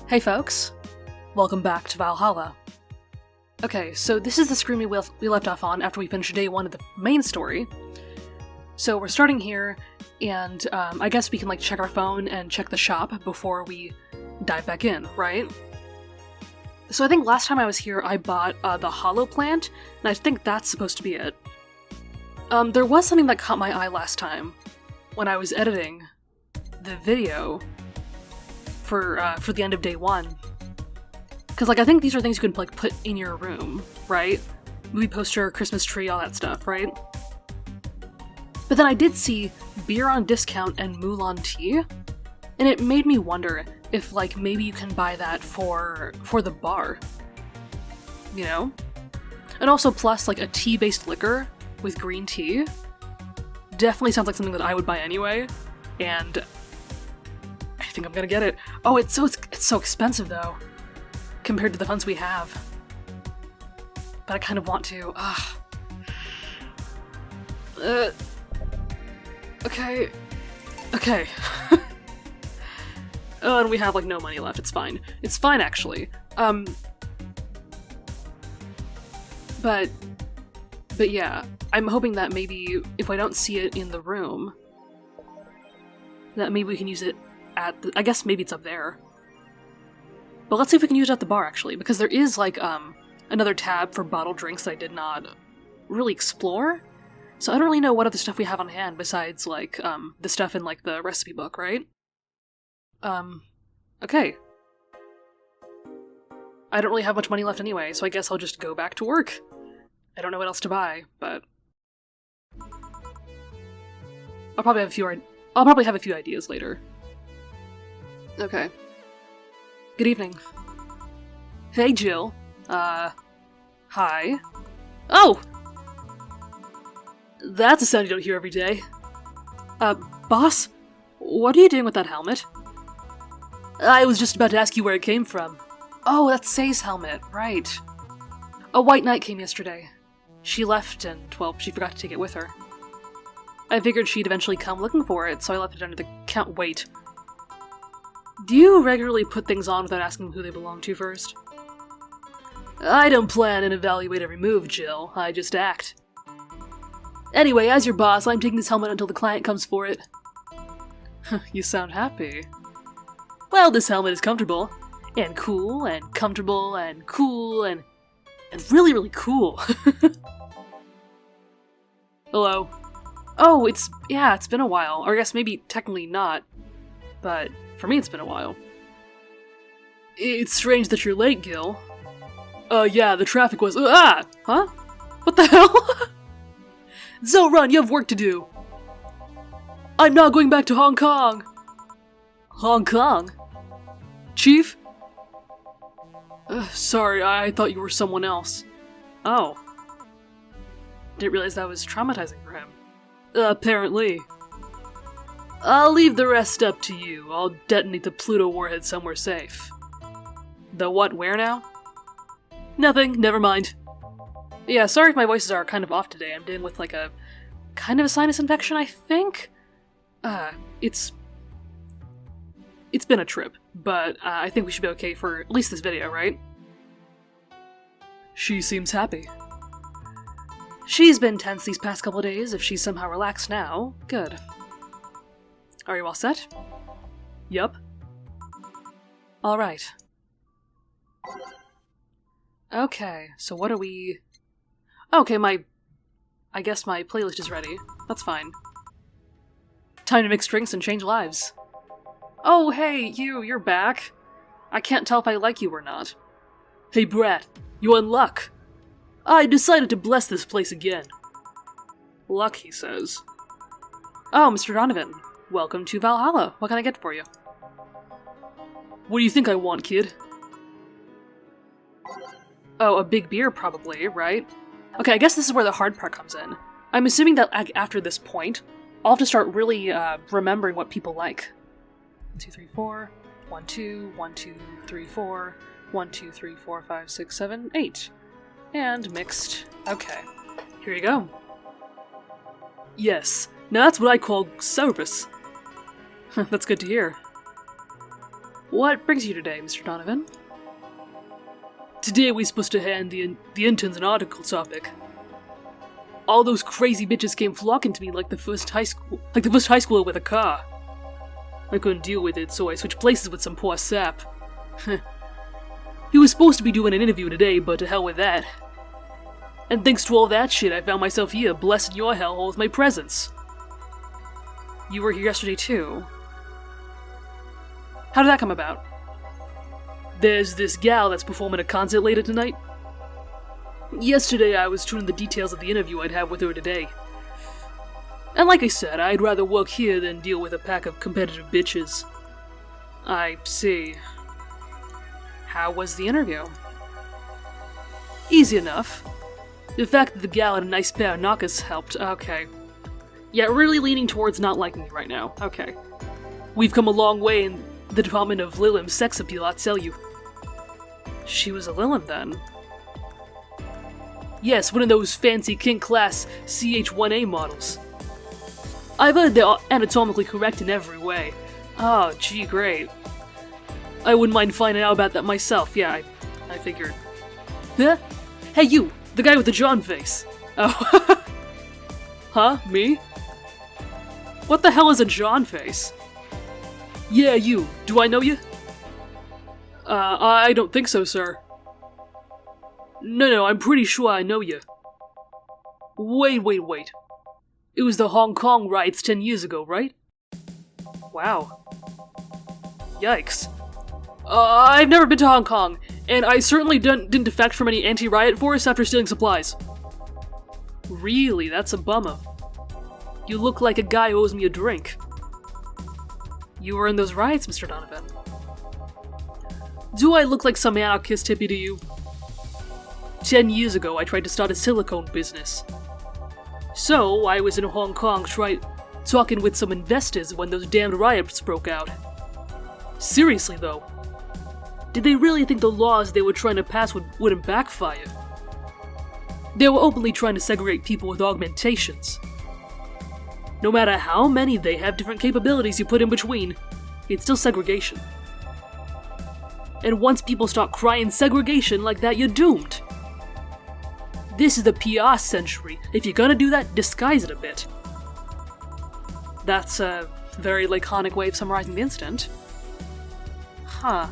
Hey folks, welcome back to Valhalla. Okay, so this is the screen we left off on after we finished day 1 of the main story. So we're starting here, and I guess we can check our phone and check the shop before we dive back in, right? So I think last time I was here I bought the hollow plant, and I think that's supposed to be it. There was something that caught my eye last time when I was editing the video for the end of day 1. Because, I think these are things you can, put in your room, right? Movie poster, Christmas tree, all that stuff, right? But then I did see beer on discount and Mulan tea, and it made me wonder if, maybe you can buy that for the bar. You know? And also, plus, a tea-based liquor with green tea definitely sounds like something that I would buy anyway, and I think I'm gonna get it. Oh, it's so expensive, though, compared to the funds we have. But I kind of want to. Okay. Oh, and we have, no money left. It's fine. It's fine, actually. But yeah, I'm hoping that maybe, if I don't see it in the room, that maybe we can use it at the, I guess maybe it's up there. But let's see if we can use it at the bar, actually, because there is, another tab for bottled drinks that I did not really explore. So I don't really know what other stuff we have on hand besides, the stuff in, the recipe book, right? Okay. I don't really have much money left anyway, so I guess I'll just go back to work. I don't know what else to buy, but I'll probably have a few ideas later. Okay. Good evening. Hey, Jill. Hi. Oh! That's a sound you don't hear every day. Boss? What are you doing with that helmet? I was just about to ask you where it came from. Oh, that's Say's helmet, right. A white knight came yesterday. She left and, well, she forgot to take it with her. I figured she'd eventually come looking for it, so I left it under the wait. Do you regularly put things on without asking who they belong to first? I don't plan and evaluate every move, Jill. I just act. Anyway, as your boss, I'm taking this helmet until the client comes for it. You sound happy. Well, this helmet is comfortable, and cool, and comfortable, and cool, and really, really cool. Hello. Oh, it's been a while. Or I guess maybe technically not, but for me it's been a while. It's strange that you're late, Gil. Yeah, the traffic was— Huh? What the hell? Zo, run, you have work to do! I'm not going back to Hong Kong! Hong Kong? Chief? Sorry, I thought you were someone else. Oh. Didn't realize that was traumatizing for him. Apparently. I'll leave the rest up to you. I'll detonate the Pluto warhead somewhere safe. The what, where now? Nothing, never mind. Yeah, sorry if my voices are kind of off today. I'm dealing with a kind of a sinus infection, I think? It's been a trip, but I think we should be okay for at least this video, right? She seems happy. She's been tense these past couple of days. If she's somehow relaxed now, good. Are you all set? Yup. Alright. Okay, so what are we— Okay, I guess my playlist is ready. That's fine. Time to mix drinks and change lives. Oh, hey, you're back. I can't tell if I like you or not. Hey, Brat, you in luck. I decided to bless this place again. Luck, he says. Oh, Mr. Donovan, welcome to Valhalla. What can I get for you? What do you think I want, kid? Oh, a big beer, probably, right? Okay, I guess this is where the hard part comes in. I'm assuming that after this point, I'll have to start really remembering what people like. 1, 2, 3, 4. 1, 2, 1, 2, 3, 4. 1, 2, 3, 4, 5, 6, 7, 8. And mixed. Okay. Here you go. Yes, now that's what I call service. That's good to hear. What brings you today, Mr. Donovan? Today we're supposed to hand the interns an article topic. All those crazy bitches came flocking to me like the first high schooler with a car. I couldn't deal with it, so I switched places with some poor sap. He was supposed to be doing an interview today, but to hell with that. And thanks to all that shit, I found myself here, blessing your hellhole with my presence. You were here yesterday too. How did that come about? There's this gal that's performing a concert later tonight. Yesterday I was tuning the details of the interview I'd have with her today. And like I said, I'd rather work here than deal with a pack of competitive bitches. I see. How was the interview? Easy enough. The fact that the gal had a nice pair of knockers helped, okay. Yeah, really leaning towards not liking me right now, okay. We've come a long way in the department of Lilim's sex appeal, I'll tell you. She was a Lilim then? Yes, one of those fancy king-class CH-1A models. I've heard they're anatomically correct in every way. Oh, gee, great. I wouldn't mind finding out about that myself, yeah, I figured. Huh? Hey you, the guy with the John face. Oh. Huh? Me? What the hell is a John face? Yeah, you. Do I know you? I don't think so, sir. No, I'm pretty sure I know you. Wait. It was the Hong Kong riots 10 years ago, right? Wow. Yikes. I've never been to Hong Kong, and I certainly didn't defect from any anti-riot force after stealing supplies. Really? That's a bummer. You look like a guy who owes me a drink. You were in those riots, Mr. Donovan. Do I look like some anarchist hippie to you? 10 years ago, I tried to start a silicone business. So, I was in Hong Kong talking with some investors when those damned riots broke out. Seriously, though. Did they really think the laws they were trying to pass wouldn't backfire? They were openly trying to segregate people with augmentations. No matter how many they have different capabilities you put in between, it's still segregation. And once people start crying segregation like that, you're doomed. This is the PR century. If you're gonna do that, disguise it a bit. That's a very laconic way of summarizing the incident. Huh.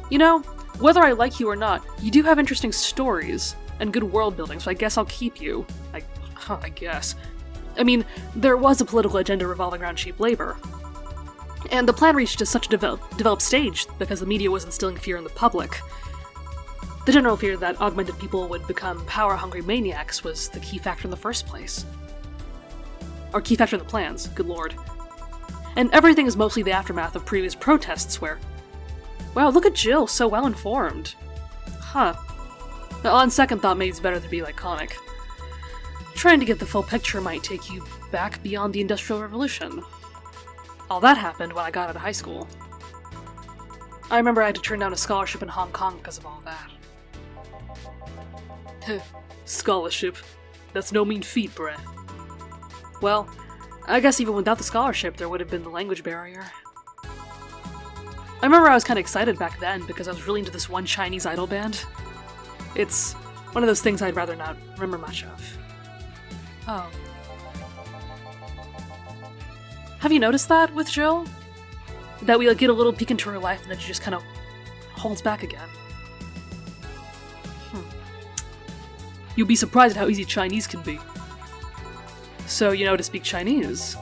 You know, whether I like you or not, you do have interesting stories and good world building, so I guess I'll keep you. I guess. I mean, there was a political agenda revolving around cheap labor. And the plan reached such a developed stage because the media was instilling fear in the public. The general fear that augmented people would become power-hungry maniacs was the key factor in the first place. Or key factor in the plans, good lord. And everything is mostly the aftermath of previous protests where, wow, look at Jill, so well informed. Huh. Now, on second thought, maybe it's better to be laconic. Trying to get the full picture might take you back beyond the Industrial Revolution. All that happened when I got out of high school. I remember I had to turn down a scholarship in Hong Kong because of all that. Scholarship. That's no mean feat, bruh. Well, I guess even without the scholarship, there would have been the language barrier. I remember I was kind of excited back then because I was really into this one Chinese idol band. It's one of those things I'd rather not remember much of. Oh. Have you noticed that with Jill? That we get a little peek into her life and then she just kind of holds back again. You'd be surprised at how easy Chinese can be. So you know how to speak Chinese?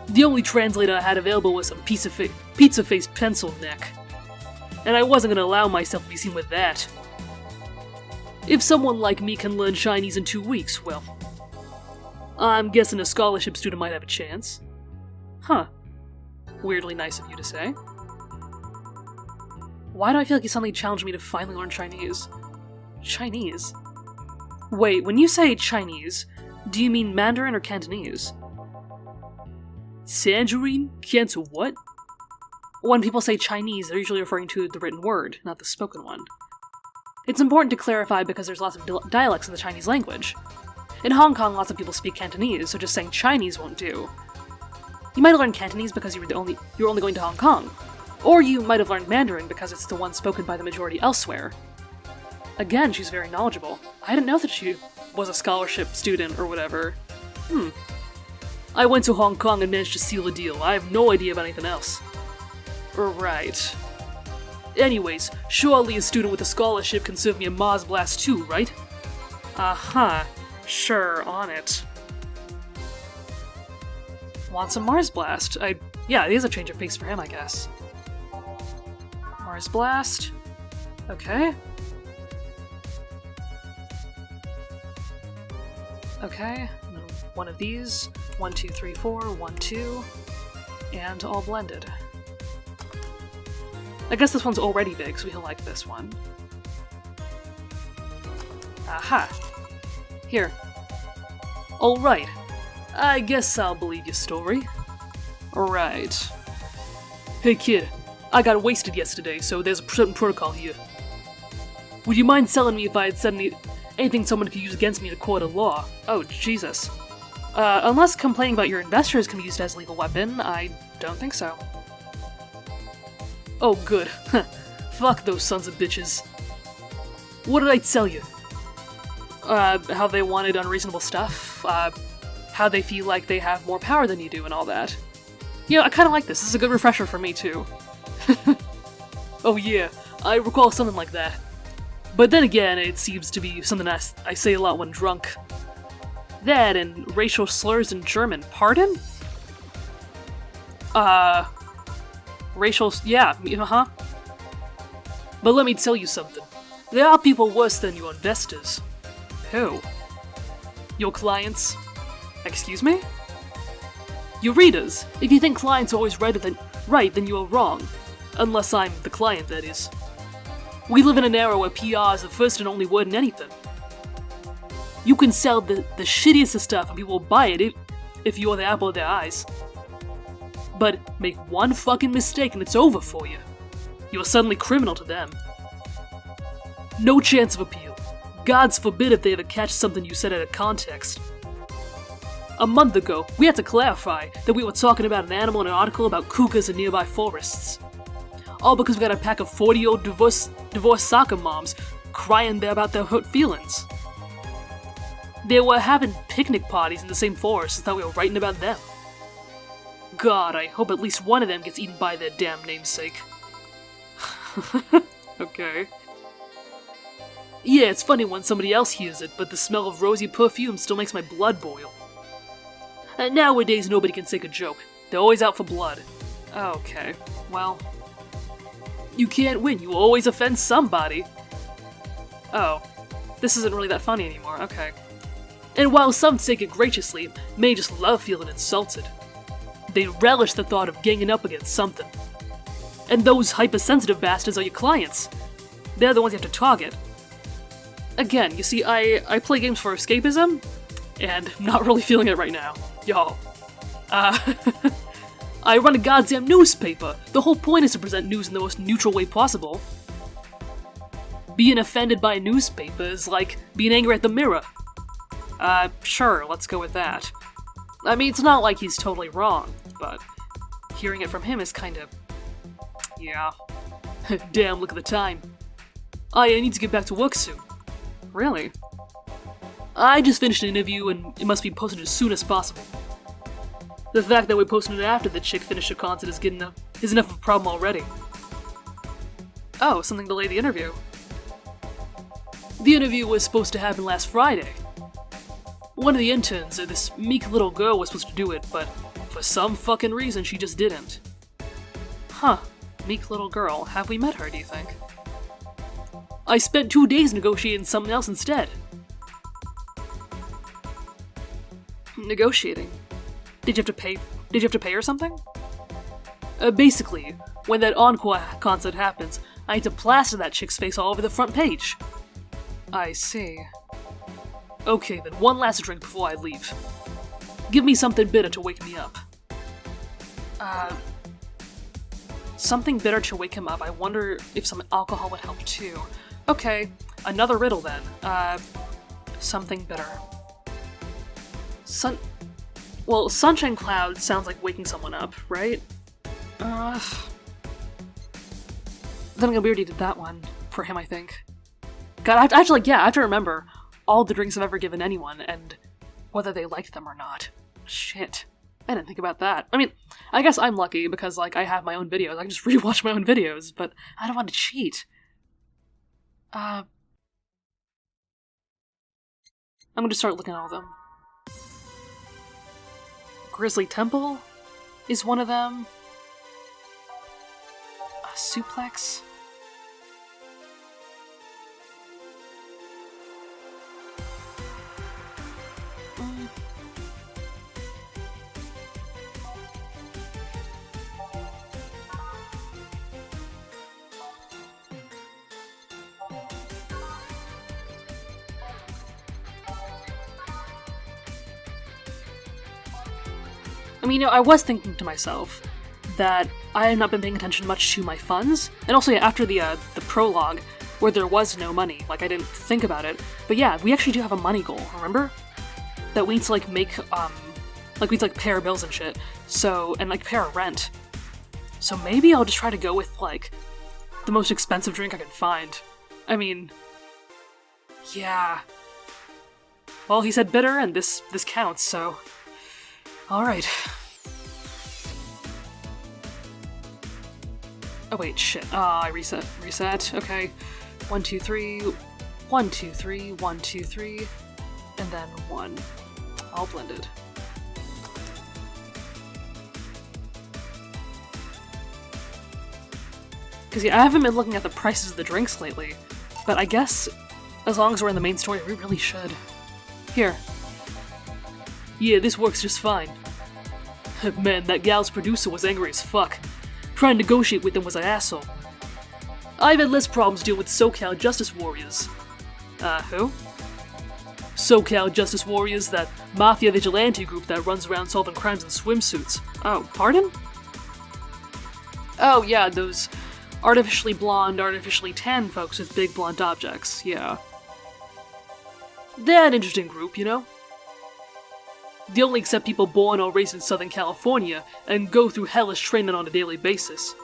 The only translator I had available was some pizza-faced pencil neck. And I wasn't going to allow myself to be seen with that. If someone like me can learn Chinese in 2 weeks, well, I'm guessing a scholarship student might have a chance. Huh. Weirdly nice of you to say. Why do I feel like you suddenly challenged me to finally learn Chinese? Chinese? Wait, when you say Chinese, do you mean Mandarin or Cantonese? Tangerine? Canto what? When people say Chinese, they're usually referring to the written word, not the spoken one. It's important to clarify because there's lots of dialects in the Chinese language. In Hong Kong, lots of people speak Cantonese, so just saying Chinese won't do. You might learn Cantonese because you were only going to Hong Kong. Or you might have learned Mandarin because it's the one spoken by the majority elsewhere. Again, she's very knowledgeable. I didn't know that she was a scholarship student or whatever. I went to Hong Kong and managed to seal a deal. I have no idea about anything else. Right. Anyways, surely a student with a scholarship can serve me a Mars Blast too, right? Uh-huh. Sure, on it. Want some Mars Blast? Yeah, it is a change of pace for him, I guess. Mars Blast. Okay. Okay, one of these. 1, 2, 3, 4, 1, 2. And all blended. I guess this one's already big, so he'll like this one. Aha! Here. Alright. I guess I'll believe your story. Right. Hey kid, I got wasted yesterday, so there's a certain protocol here. Would you mind telling me if I had said anything someone could use against me in a court of law? Oh, Jesus. Unless complaining about your investors can be used as a legal weapon, I don't think so. Oh, good. Fuck those sons of bitches. What did I tell you? How they wanted unreasonable stuff, how they feel like they have more power than you do and all that. You know, I kinda like this. This is a good refresher for me, too. Oh yeah, I recall something like that. But then again, it seems to be something I say a lot when drunk. That and racial slurs in German. Pardon? Yeah, uh-huh. But let me tell you something. There are people worse than your investors. Who? Your clients? Excuse me? Your readers. If you think clients are always right, then you are wrong. Unless I'm the client, that is. We live in an era where PR is the first and only word in anything. You can sell the shittiest of stuff and people will buy it if you're the apple of their eyes. But make one fucking mistake and it's over for you. You're suddenly criminal to them. No chance of appeal. Gods forbid if they ever catch something you said out of context. A month ago, we had to clarify that we were talking about an animal in an article about cougar in nearby forests. All because we got a pack of 40-year-old divorced soccer moms crying there about their hurt feelings. They were having picnic parties in the same forest and thought we were writing about them. God, I hope at least one of them gets eaten by their damn namesake. Okay. Yeah, it's funny when somebody else hears it, but the smell of rosy perfume still makes my blood boil. And nowadays nobody can take a joke. They're always out for blood. Okay, well... You can't win, you always offend somebody. Oh, this isn't really that funny anymore, okay. And while some take it graciously, many just love feeling insulted. They relish the thought of ganging up against something. And those hypersensitive bastards are your clients. They're the ones you have to target. Again, you see, I play games for escapism, and I'm not really feeling it right now. Y'all. I run a goddamn newspaper. The whole point is to present news in the most neutral way possible. Being offended by a newspaper is like being angry at the mirror. Sure, let's go with that. I mean, it's not like he's totally wrong, but hearing it from him is kind of... yeah. Damn, look at the time. I need to get back to work soon. Really? I just finished an interview and it must be posted as soon as possible. The fact that we posted it after the chick finished her concert is enough of a problem already. Oh, something delayed the interview. The interview was supposed to happen last Friday. One of the interns, this meek little girl, was supposed to do it, but for some fucking reason she just didn't. Huh, meek little girl. Have we met her, do you think? I spent 2 days negotiating something else instead. Negotiating? Did you have to pay her something? Basically, when that encore concert happens, I need to plaster that chick's face all over the front page. I see. Okay, then one last drink before I leave. Give me something bitter to wake me up. Something bitter to wake him up. I wonder if some alcohol would help too. Okay, another riddle then. Something bitter. Well, sunshine cloud sounds like waking someone up, right? Then we already did that one for him, I think. God, I have to remember all the drinks I've ever given anyone, and whether they liked them or not. Shit. I didn't think about that. I mean, I guess I'm lucky because, like, I have my own videos. I can just rewatch my own videos, but I don't want to cheat. I'm gonna start looking at all of them. Grizzly Temple is one of them. Suplex. I mean, I was thinking to myself that I have not been paying attention much to my funds, and also after the prologue, where there was no money, like I didn't think about it. But yeah, we actually do have a money goal, remember? That we need to like make, we need to like pay our bills and shit, so, and like pay our rent. So maybe I'll just try to go with like, the most expensive drink I can find. I mean, yeah. Well, he said bitter, and this counts, so... Alright. Oh wait, shit. I reset. Okay. 1, 2, 3. 1, 2, 3. 1, 2, 3. And then 1. All blended. Because yeah, I haven't been looking at the prices of the drinks lately, but I guess as long as we're in the main story, we really should. Here. Yeah, this works just fine. Man, that gal's producer was angry as fuck. Trying to negotiate with him was an asshole. I've had less problems dealing with SoCal Justice Warriors. Who? SoCal Justice Warriors, that mafia vigilante group that runs around solving crimes in swimsuits. Oh, pardon? Oh yeah, those artificially blonde, artificially tan folks with big blunt objects, yeah. They're an interesting group, you know? They only accept people born or raised in Southern California and go through hellish training on a daily basis.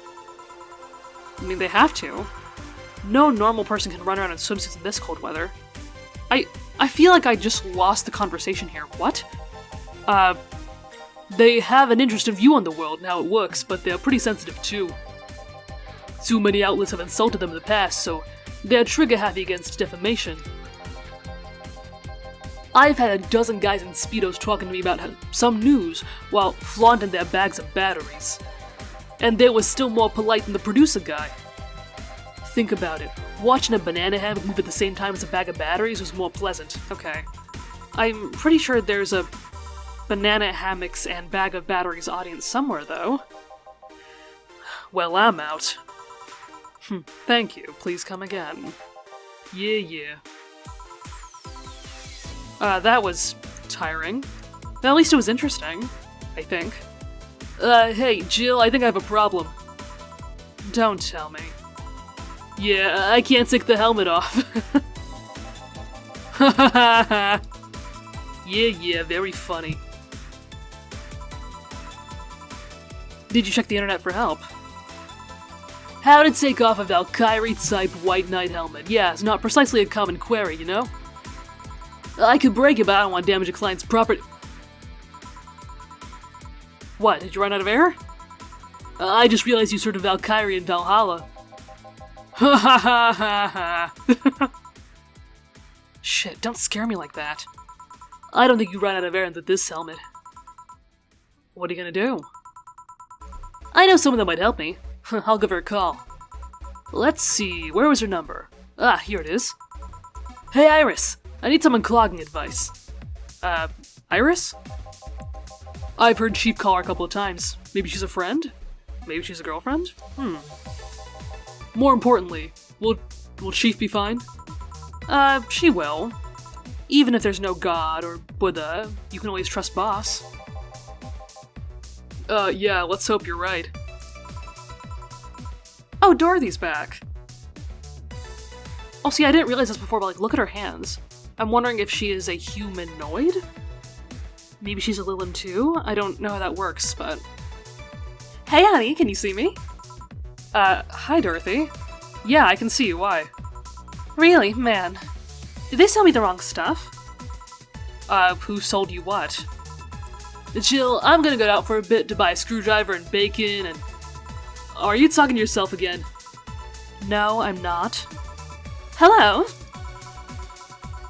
I mean, they have to. No normal person can run around in swimsuits in this cold weather. I feel like I just lost the conversation here. What? They have an interesting view on the world and how it works, but they're pretty sensitive too. Too many outlets have insulted them in the past, so they're trigger-happy against defamation. I've had a dozen guys in Speedos talking to me about some news while flaunting their bags of batteries. And they were still more polite than the producer guy. Think about it. Watching a banana hammock move at the same time as a bag of batteries was more pleasant. Okay. I'm pretty sure there's a banana hammocks and bag of batteries audience somewhere, though. Well, I'm out. Thank you. Please come again. Yeah. That was tiring. At least it was interesting, I think. Hey, Jill, I think I have a problem. Don't tell me. Yeah, I can't take the helmet off. Yeah, very funny. Did you check the internet for help? How to take off a Valkyrie type White Knight helmet. Yeah, it's not precisely a common query, you know? I could break it, but I don't want to damage a client's property. What, did you run out of air? I just realized you sort of Valkyrie in Valhalla. Shit, don't scare me like that. I don't think you ran out of air into this helmet. What are you gonna do? I know someone that might help me. I'll give her a call. Let's see, where was her number? Ah, here it is. Hey Iris, I need some unclogging advice. Iris? I've heard Chief call her a couple of times. Maybe she's a friend? Maybe she's a girlfriend? More importantly, will Chief be fine? She will. Even if there's no God or Buddha, you can always trust Boss. Yeah, let's hope you're right. Oh, Dorothy's back! Oh, see, I didn't realize this before, but, like, look at her hands. I'm wondering if she is a humanoid? Maybe she's a Lilin too? I don't know how that works, but... Hey, honey, can you see me? Hi, Dorothy. Yeah, I can see. Why? Really? Man. Did they sell me the wrong stuff? Who sold you what? Jill, I'm gonna go out for a bit to buy a screwdriver and bacon and... Are you talking to yourself again? No, I'm not. Hello?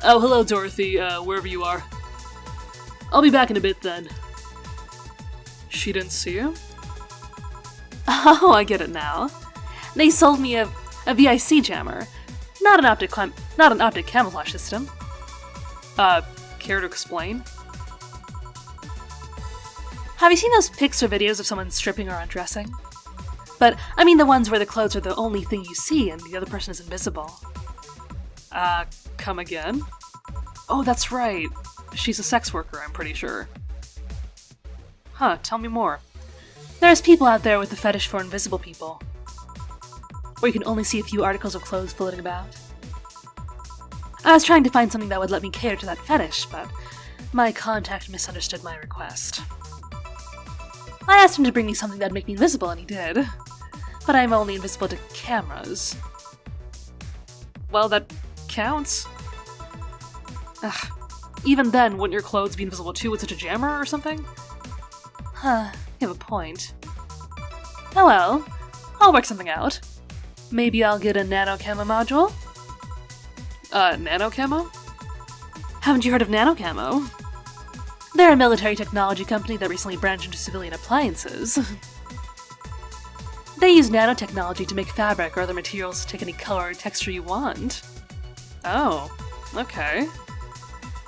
Oh, hello, Dorothy, wherever you are. I'll be back in a bit then. She didn't see you? Oh, I get it now. They sold me a VIC jammer. Not an optic camouflage system. Care to explain? Have you seen those pics or videos of someone stripping or undressing? But, I mean the ones where the clothes are the only thing you see and the other person is invisible. Come again? Oh, that's right. She's a sex worker, I'm pretty sure. Huh, tell me more. There's people out there with a fetish for invisible people. Where you can only see a few articles of clothes floating about. I was trying to find something that would let me cater to that fetish, but my contact misunderstood my request. I asked him to bring me something that'd make me invisible, and he did. But I'm only invisible to cameras. Well, that counts. Ugh. Even then, wouldn't your clothes be invisible too with such a jammer or something? Huh, you have a point. Oh well, I'll work something out. Maybe I'll get a nano camo module? Nano camo? Haven't you heard of nano camo? They're a military technology company that recently branched into civilian appliances. They use nanotechnology to make fabric or other materials to take any color or texture you want. Oh, okay.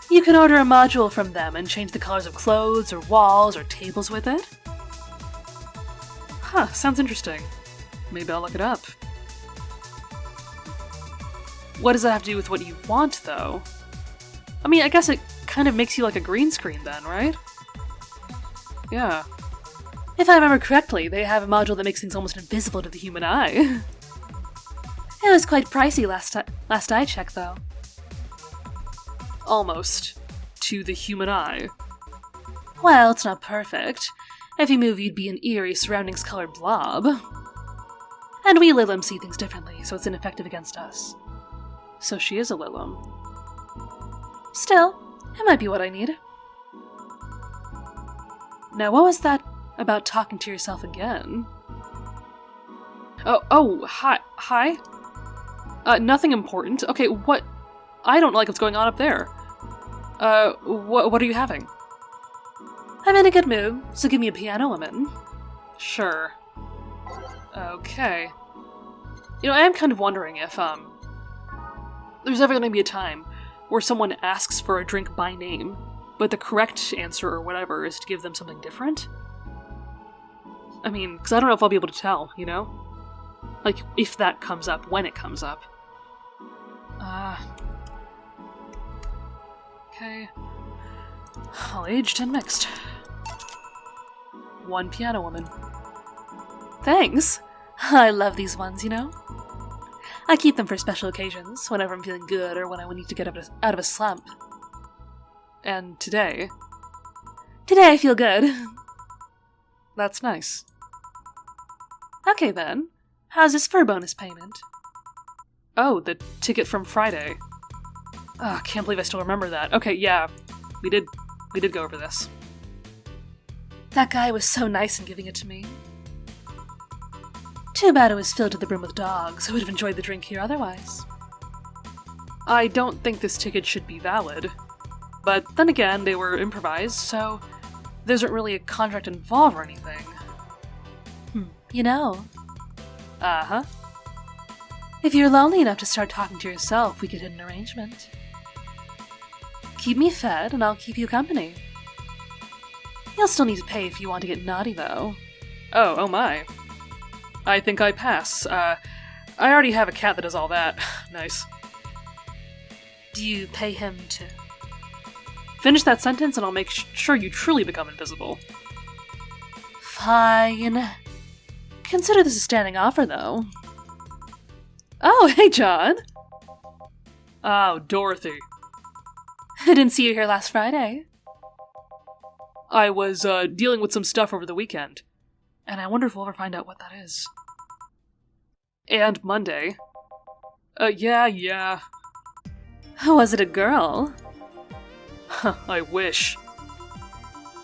You can order a module from them and change the colors of clothes or walls or tables with it. Huh, sounds interesting. Maybe I'll look it up. What does that have to do with what you want, though? I mean, I guess it kind of makes you like a green screen then, right? Yeah. If I remember correctly, they have a module that makes things almost invisible to the human eye. It was quite pricey last I checked, though. Almost. To the human eye. Well, it's not perfect. If you move, you'd be an eerie, surroundings-colored blob. And we Lilim see things differently, so it's ineffective against us. So she is a Lilim. Still, it might be what I need. Now, what was that about talking to yourself again? Hi? Nothing important. Okay, what? I don't like what's going on up there. What are you having? I'm in a good mood, so give me a piano woman. Sure. Okay. You know, I am kind of wondering if, there's ever gonna be a time where someone asks for a drink by name, but the correct answer or whatever is to give them something different? I mean, because I don't know if I'll be able to tell, you know? Like, if that comes up, when it comes up. Okay. All aged and mixed. One piano woman. Thanks! I love these ones, you know? I keep them for special occasions, whenever I'm feeling good or when I need to get out of a slump. And today? Today I feel good. That's nice. Okay then, how's this for a bonus payment? Oh, the ticket from Friday. Oh, can't believe I still remember that. Okay, yeah, we did go over this. That guy was so nice in giving it to me. Too bad it was filled to the brim with dogs. I would have enjoyed the drink here otherwise. I don't think this ticket should be valid. But then again, they were improvised, so there isn't really a contract involved or anything. You know. Uh-huh. If you're lonely enough to start talking to yourself, we could hit an arrangement. Keep me fed, and I'll keep you company. You'll still need to pay if you want to get naughty, though. Oh my. I think I pass. I already have a cat that does all that. Nice. Do you pay him to... Finish that sentence and I'll make sure you truly become invisible. Fine. Consider this a standing offer, though. Oh, hey, John! Oh, Dorothy. I didn't see you here last Friday. I was, dealing with some stuff over the weekend. And I wonder if we'll ever find out what that is. And Monday. Yeah. Was it a girl? I wish.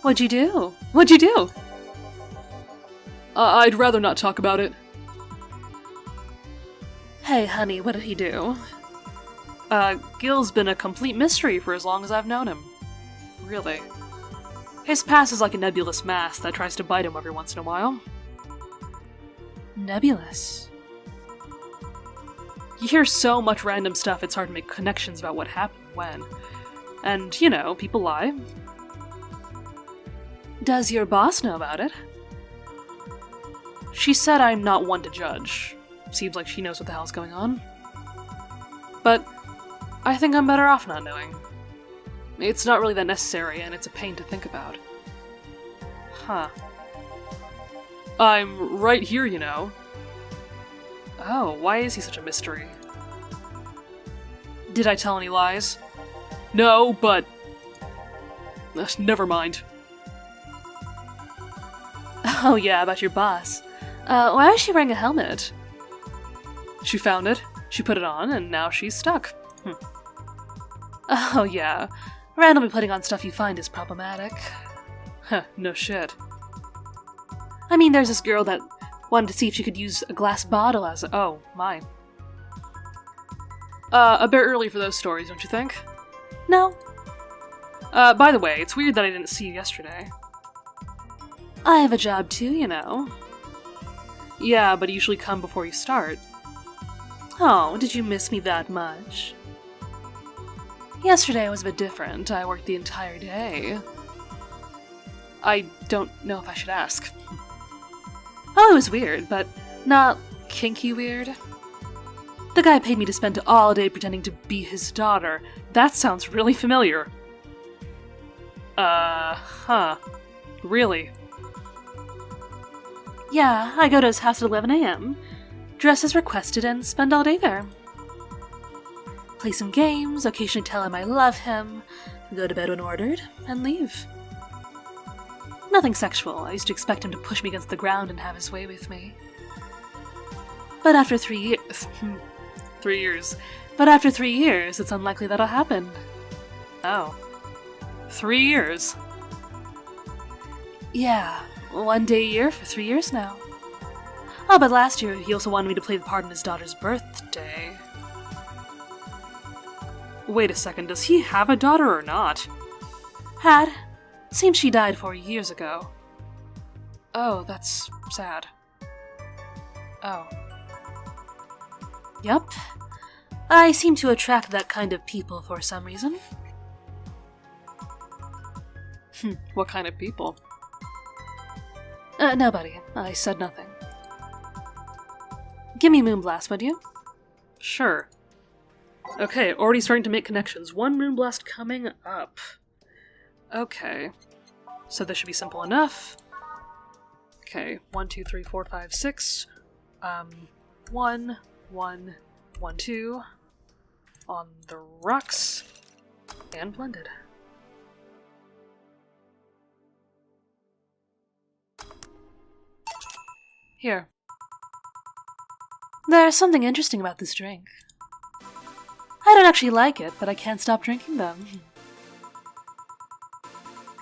What'd you do? I'd rather not talk about it. Hey, honey, what did he do? Gil's been a complete mystery for as long as I've known him. Really. His past is like a nebulous mass that tries to bite him every once in a while. Nebulous? You hear so much random stuff it's hard to make connections about what happened when. And, you know, people lie. Does your boss know about it? She said I'm not one to judge. Seems like she knows what the hell's going on. But I think I'm better off not knowing. It's not really that necessary, and it's a pain to think about. Huh. I'm right here, you know. Oh, why is he such a mystery? Did I tell any lies? No, but... never mind. Oh yeah, about your boss. Why is she wearing a helmet? She found it, she put it on, and now she's stuck. Oh yeah, randomly putting on stuff you find is problematic. Huh, no shit. I mean, there's this girl that wanted to see if she could use a glass bottle as a— Oh, my. A bit early for those stories, don't you think? No. By the way, it's weird that I didn't see you yesterday. I have a job too, you know. Yeah, but I usually come before you start. Oh, did you miss me that much? Yesterday was a bit different. I worked the entire day. I don't know if I should ask. Oh, it was weird, but not kinky weird. The guy paid me to spend all day pretending to be his daughter. That sounds really familiar. Huh. Really? Yeah, I go to his house at 11 a.m., dress as requested, and spend all day there. Play some games, occasionally tell him I love him, go to bed when ordered, and leave. Nothing sexual. I used to expect him to push me against the ground and have his way with me. But after 3 years... 3 years. But after 3 years, it's unlikely that'll happen. Oh. 3 years? Yeah, 1 day a year for 3 years now. Oh, but last year he also wanted me to play the part on his daughter's birthday. Wait a second, does he have a daughter or not? Had. Seems she died 4 years ago. Oh, that's sad. Oh. Yup. I seem to attract that kind of people for some reason. What kind of people? Nobody. I said nothing. Give me Moonblast, would you? Sure. Okay, already starting to make connections. 1 Moonblast coming up. Okay. So this should be simple enough. Okay, 1, 2, 3, 4, 5, 6. 1, 1, 1, 2. On the rocks. And blended. Here. There's something interesting about this drink. I don't actually like it, but I can't stop drinking them.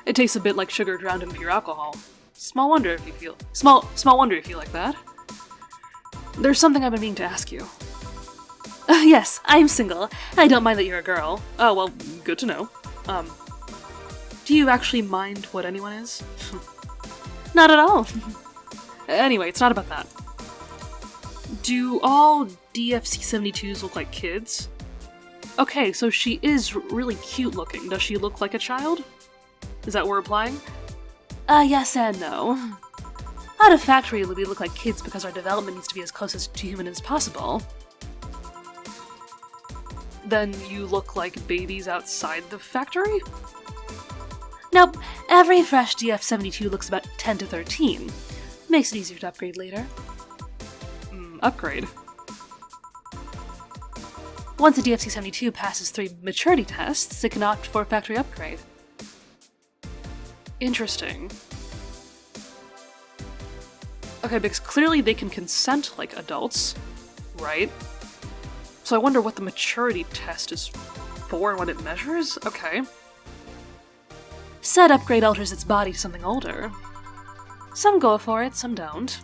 It tastes a bit like sugar drowned in pure alcohol. Small wonder if you like that. There's something I've been meaning to ask you. Yes, I'm single. I don't mind that you're a girl. Oh, well, good to know. Do you actually mind what anyone is? Not at all. Anyway, it's not about that. Do all DFC-72s look like kids? Okay, so she is really cute looking. Does she look like a child? Is that what we're implying? Yes and no. Out of factory, we look like kids because our development needs to be as close to human as possible. Then you look like babies outside the factory? Nope, every fresh DF-72 looks about 10 to 13. Makes it easier to upgrade later. Upgrade? Once a DFC-72 passes 3 maturity tests, it can opt for a factory upgrade. Interesting. Okay, because clearly they can consent like adults, right? So I wonder what the maturity test is for and what it measures? Okay. Said upgrade alters its body to something older. Some go for it, some don't.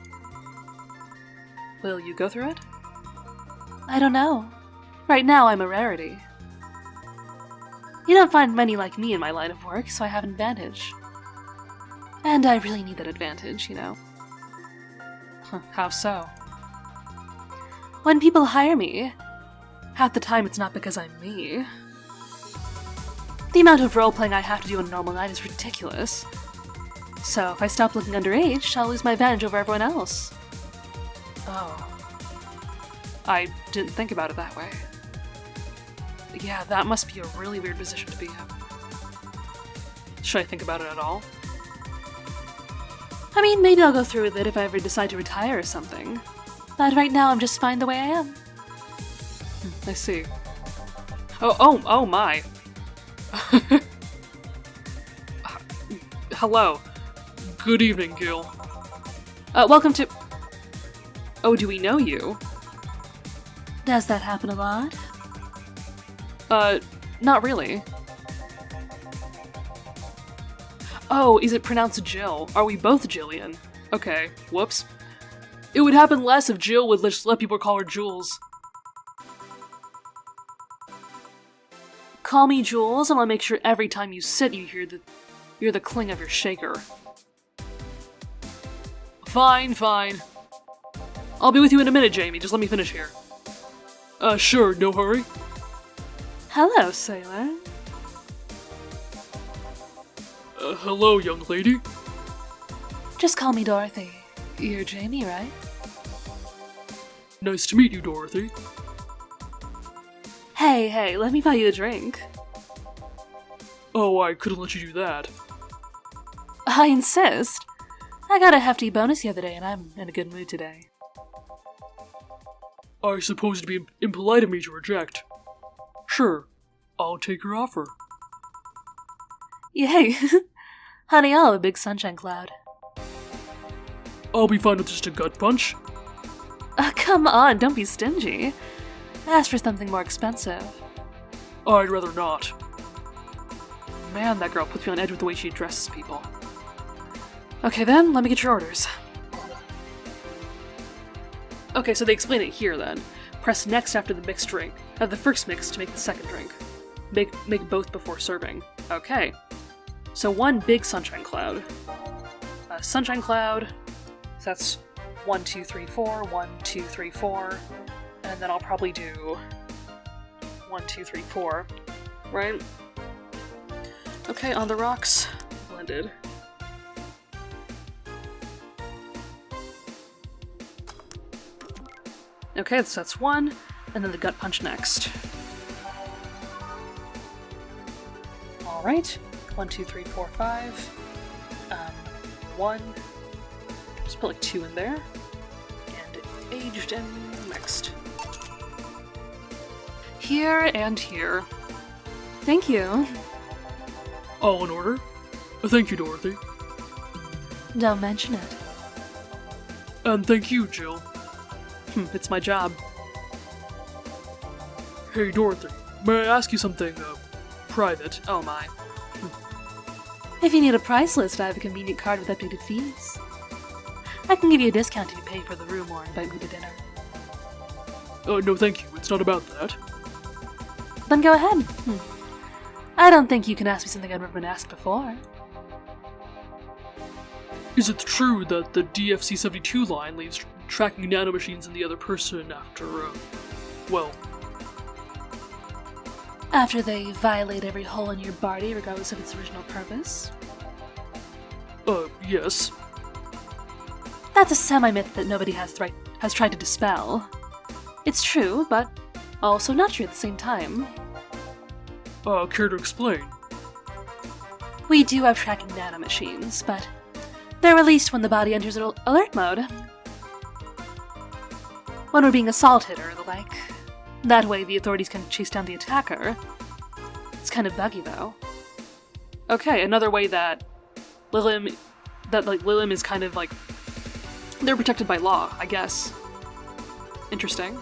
Will you go through it? I don't know. Right now, I'm a rarity. You don't find many like me in my line of work, so I have an advantage. And I really need that advantage, you know. How so? When people hire me, half the time it's not because I'm me. The amount of role-playing I have to do on a normal night is ridiculous. So if I stop looking underage, I'll lose my advantage over everyone else. Oh. I didn't think about it that way. Yeah, that must be a really weird position to be in. Should I think about it at all? I mean, maybe I'll go through with it if I ever decide to retire or something. But right now I'm just fine the way I am. I see. Oh my. Hello. Good evening, Gil. Welcome to... Oh, do we know you? Does that happen a lot? Not really. Oh, is it pronounced Jill? Are we both Jillian? Okay, whoops. It would happen less if Jill would just let people call her Jules. Call me Jules, and I'll make sure every time you sit you hear the cling of your shaker. Fine. I'll be with you in a minute, Jamie. Just let me finish here. Sure, no hurry. Hello, sailor. Hello, young lady. Just call me Dorothy. You're Jamie, right? Nice to meet you, Dorothy. Hey, let me buy you a drink. Oh, I couldn't let you do that. I insist. I got a hefty bonus the other day, and I'm in a good mood today. I suppose it'd be impolite of me to reject. Sure, I'll take your offer. Yay! Honey, I'll have a big sunshine cloud. I'll be fine with just a gut punch. Come on, don't be stingy. Ask for something more expensive. I'd rather not. Man, that girl puts me on edge with the way she addresses people. Okay then, let me get your orders. Okay, so they explain it here then. Press next after the mixed drink. Have the first mix to make the second drink. Make both before serving. Okay. So one big sunshine cloud. Sunshine cloud. So that's 1, 2, 3, 4, 1, 2, 3, 4. And then I'll probably do 1, 2, 3, 4. Right? Okay, on the rocks. Blended. Okay, so that's 1, and then the gut punch next. Alright, 1, 2, 3, 4, 5. 1. Just put like 2 in there. And aged and mixed. Here and here. Thank you. All in order. Thank you, Dorothy. Don't mention it. And thank you, Jill. It's my job. Hey, Dorothy, may I ask you something, private? Oh my. If you need a price list, I have a convenient card with updated fees. I can give you a discount if you pay for the room or invite me to dinner. No thank you, it's not about that. Then go ahead. I don't think you can ask me something I've never been asked before. Is it true that the DFC-72 line leaves tracking nanomachines in the other person after, well... After they violate every hole in your body regardless of its original purpose? Yes. That's a semi-myth that nobody has tried to dispel. It's true, but also not true at the same time. Care to explain? We do have tracking nanomachines, but they're released when the body enters alert mode. When we're being assaulted or the like. That way the authorities can chase down the attacker. It's kind of buggy though. Okay, another way that Lilim is kind of like... They're protected by law, I guess. Interesting.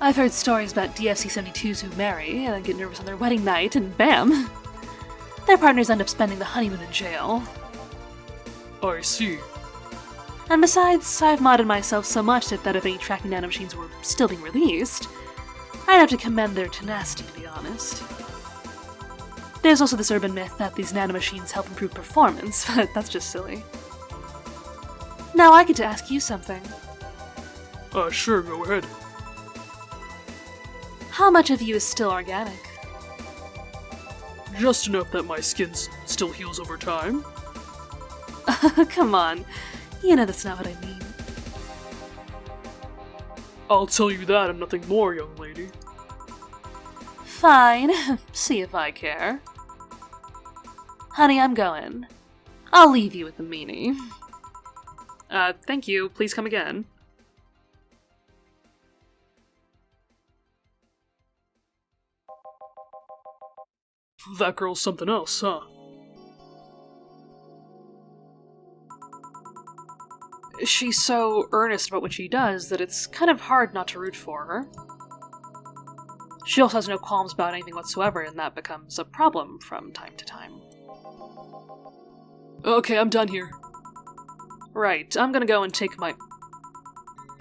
I've heard stories about DFC-72s who marry and then get nervous on their wedding night, and bam! Their partners end up spending the honeymoon in jail. I see. And besides, I've modded myself so much that if any tracking nanomachines were still being released, I'd have to commend their tenacity, to be honest. There's also this urban myth that these nanomachines help improve performance, but that's just silly. Now I get to ask you something. Sure, go ahead. How much of you is still organic? Just enough that my skin still heals over time. Come on, you know that's not what I mean. I'll tell you that and nothing more, young lady. Fine, see if I care. Honey, I'm going. I'll leave you with the meanie. Thank you. Please come again. That girl's something else, huh? She's so earnest about what she does that it's kind of hard not to root for her. She also has no qualms about anything whatsoever, and that becomes a problem from time to time. Okay, I'm done here. Right, I'm gonna go and take my...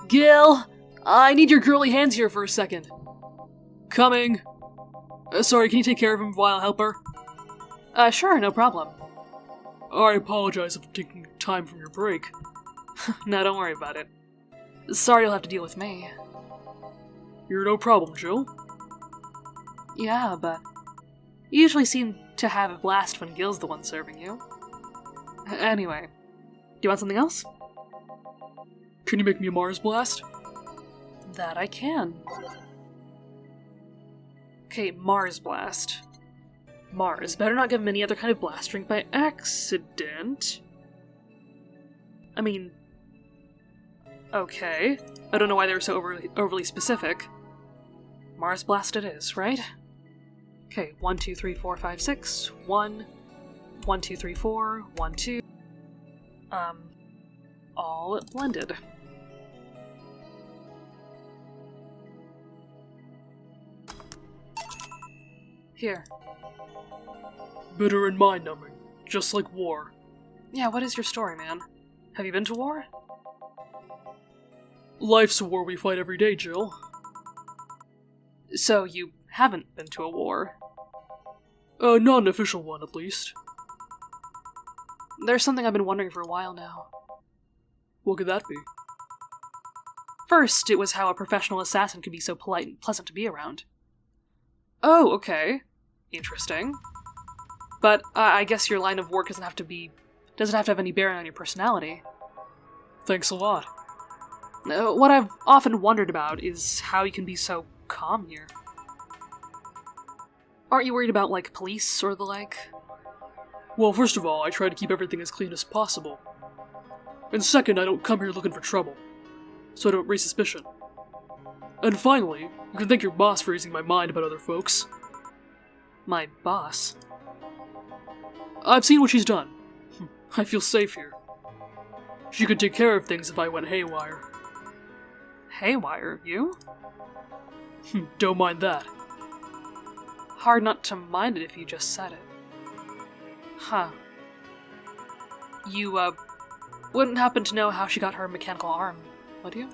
Gil! I need your girly hands here for a second. Coming. Sorry, can you take care of him while I help her? Sure, no problem. I apologize for taking time from your break. No, don't worry about it. Sorry you'll have to deal with me. You're no problem, Jill. Yeah, but you usually seem to have a blast when Gil's the one serving you. Anyway, do you want something else? Can you make me a Mars blast? That I can. Okay, Mars blast. Mars, better not give him any other kind of blast drink by accident. I mean... Okay. I don't know why they were so overly specific. Mars blast it is, right? Okay, 1, 2, 3, 4, 5, 6. 1, 1, 2, 3, 4, 1, 2. All blended. Here. Bitter and mind-numbing, just like war. Yeah, what is your story, man? Have you been to war? Life's a war we fight every day, Jill. So you haven't been to a war? Not an official one, at least. There's something I've been wondering for a while now. What could that be? First, it was how a professional assassin could be so polite and pleasant to be around. Oh, okay. Interesting. But I guess your line of work doesn't have to have any bearing on your personality. Thanks a lot. What I've often wondered about is how you can be so calm here. Aren't you worried about, like, police or the like? Well, first of all, I try to keep everything as clean as possible. And second, I don't come here looking for trouble, so I don't raise suspicion. And finally, you can thank your boss for easing my mind about other folks. My boss? I've seen what she's done. I feel safe here. She could take care of things if I went haywire. Haywire, you? Don't mind that. Hard not to mind it if you just said it. Huh. You, wouldn't happen to know how she got her mechanical arm, would you?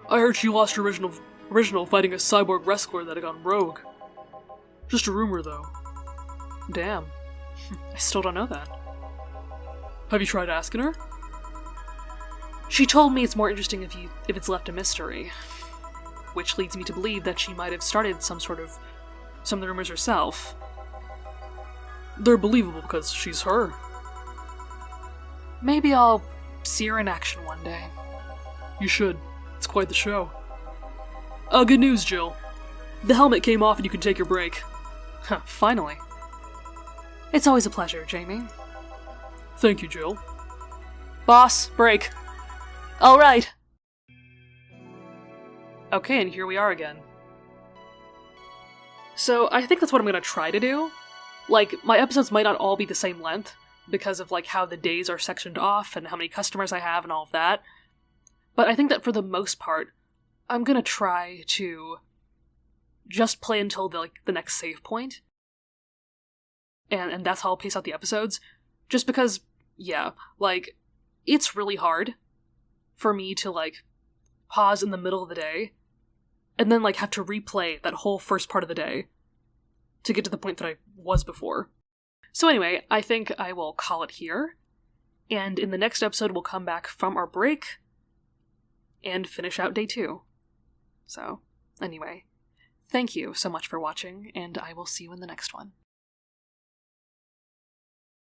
I heard she lost her original fighting a cyborg wrestler that had gone rogue. Just a rumor, though. Damn. I still don't know that. Have you tried asking her? She told me it's more interesting if it's left a mystery. Which leads me to believe that she might have started some of the rumors herself. They're believable because she's her. Maybe I'll see her in action one day. You should. It's quite the show. Good news, Jill. The helmet came off and you can take your break. Huh, finally. It's always a pleasure, Jamie. Thank you, Jill. Boss, break. Alright. Okay, and here we are again. So, I think that's what I'm gonna try to do. Like, my episodes might not all be the same length, because of, like, how the days are sectioned off and how many customers I have and all of that. But I think that for the most part, I'm gonna try to just play until the next save point. And that's how I'll pace out the episodes. Just because, yeah, it's really hard for me to, pause in the middle of the day and then, have to replay that whole first part of the day to get to the point that I was before. So anyway, I think I will call it here. And in the next episode, we'll come back from our break and finish out day 2. So, anyway, thank you so much for watching, and I will see you in the next one.